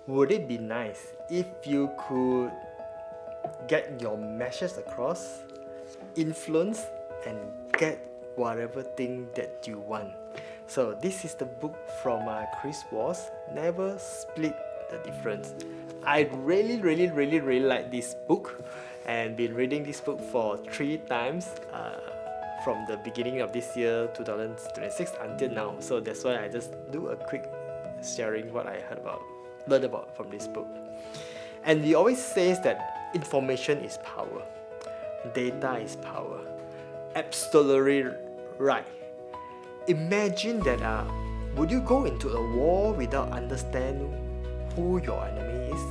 Would it be nice if you could get your message across, influence, and get whatever thing that you want? So this is the book from Chris Voss, Never Split the Difference. I really like this book, and been reading this book for 3 times from the beginning of this year 2026 until now. So that's why I just do a quick sharing what I learned about from this book. And he always says that information is power, data is power. Absolutely right. Imagine that would you go into a war without understanding who your enemy is?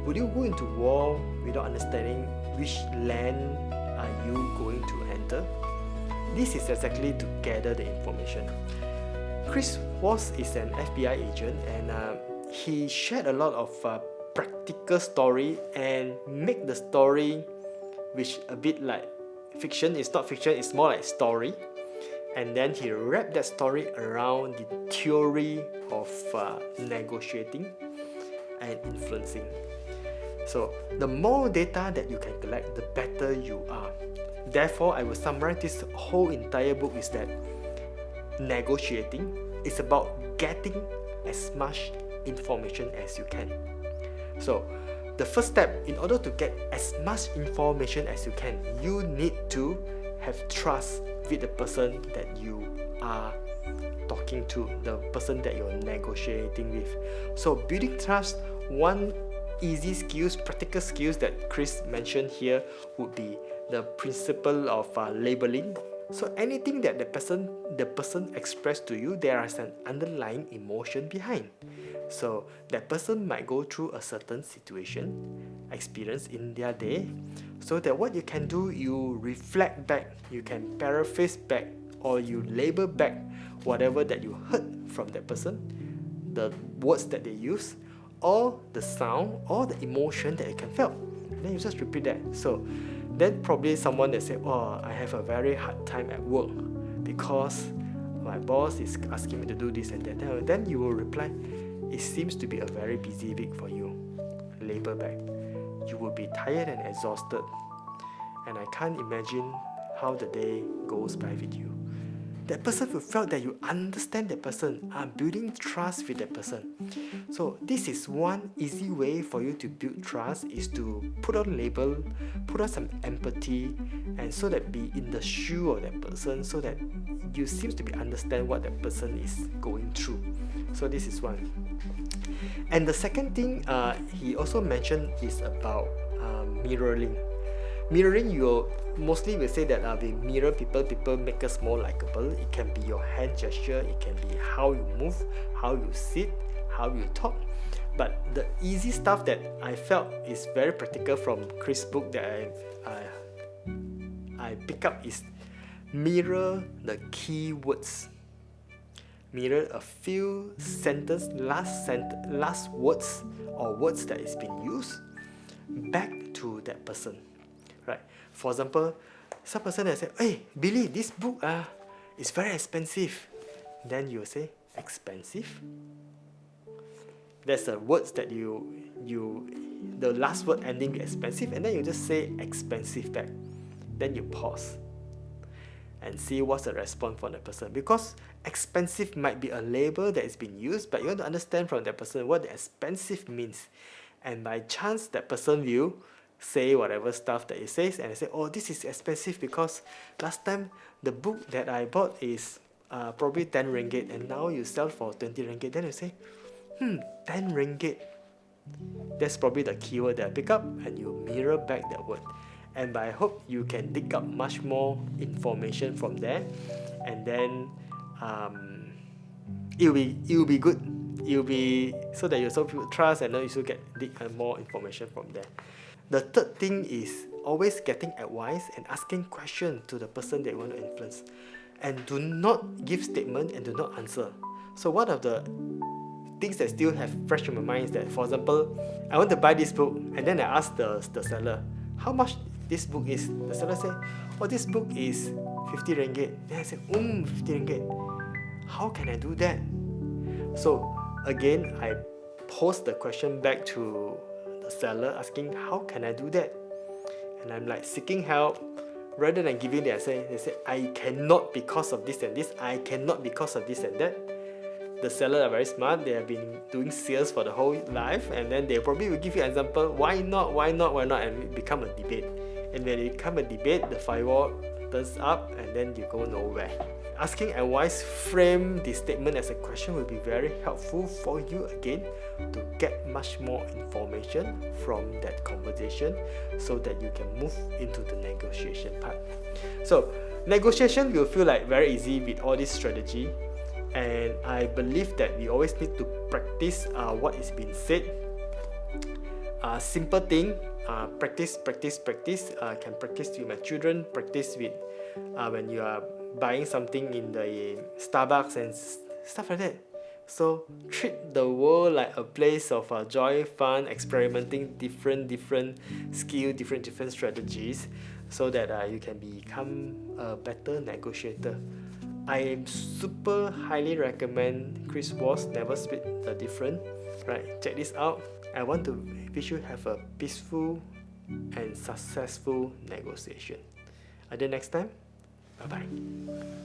Would you go into war without understanding which land are you going to enter? This is exactly to gather the information. Chris Voss is an FBI agent, and he shared a lot of practical story and make the story which a bit like fiction. It's not fiction, it's more like story. And then he wrapped that story around the theory of negotiating and influencing. So the more data that you can collect, the better you are. Therefore, I will summarize this whole entire book is that negotiating is about getting as much information as you can. So the first step, in order to get as much information as you can, you need to have trust with the person that you are talking to, the person that you're negotiating with. So building trust, one easy skills, practical skills that Chris mentioned here would be the principle of labeling. So anything that the person expressed to you, there is an underlying emotion behind. So that person might go through a certain situation, experience in their day, so that what you can do, you reflect back, you can paraphrase back, or you label back whatever that you heard from that person, the words that they use, or the sound, or the emotion that you can feel. And then you just repeat that. So then probably someone that say, oh, I have a very hard time at work because my boss is asking me to do this and that. Then you will reply, it seems to be a very busy week for you. Label back. You will be tired and exhausted, and I can't imagine how the day goes by with you. That person will feel that you understand that person, are building trust with that person. So this is one easy way for you to build trust, is to put on label, put on some empathy, and so that be in the shoe of that person, so that you seems to be understand what that person is going through. So this is one. And the second thing he also mentioned is about mirroring. Mirroring, you mostly will say that we mirror people make us more likable. It can be your hand gesture, it can be how you move, how you sit, how you talk. But the easy stuff that I felt is very practical from Chris' book that I pick up is mirror the key words. Mirror a few last words or words that is being used back to that person. Right? For example, some person that say, hey Billy, this book is very expensive. Then you say, expensive? That's the words that the last word ending with expensive, and then you just say expensive back. Then you pause and see what's the response from the person, because expensive might be a label that is being used, but you want to understand from that person what the expensive means. And by chance that person will say whatever stuff that it says, and I say, oh, this is expensive because last time the book that I bought is probably 10 ringgit, and now you sell for 20 ringgit. Then you say, 10 ringgit. That's probably the keyword that I pick up, and you mirror back that word. And I hope you can dig up much more information from there, and then it'll be good. It'll be so that you also build trust, and then you also dig more information from there. The third thing is always getting advice and asking questions to the person that you want to influence, and do not give statement and do not answer. So one of the things that still have fresh in my mind is that, for example, I want to buy this book, and then I ask the seller, how much this book is? The seller say, oh, this book is 50 ringgit. Then I say, 50 ringgit. How can I do that? So again, I pose the question back to the seller, asking, how can I do that? And I'm like seeking help. Rather than giving the answer, they say, I cannot because of this and this, I cannot because of this and that. The seller are very smart, they have been doing sales for the whole life, and then they probably will give you an example, why not, and it become a debate. And when it become a debate, the firewall turns up and then you go nowhere. Asking advice, frame the statement as a question will be very helpful for you again to get much more information from that conversation so that you can move into the negotiation part. So negotiation will feel like very easy with all this strategy, and I believe that we always need to practice what is being said. Simple thing, practice. Can practice with my children, practice with when you are buying something in the Starbucks and stuff like that. So treat the world like a place of joy, fun, experimenting different skills, different strategies, so that you can become a better negotiator. I super highly recommend Chris Voss, Never Split the Difference. Right, check this out. I want to wish you have a peaceful and successful negotiation. Until next time, bye bye.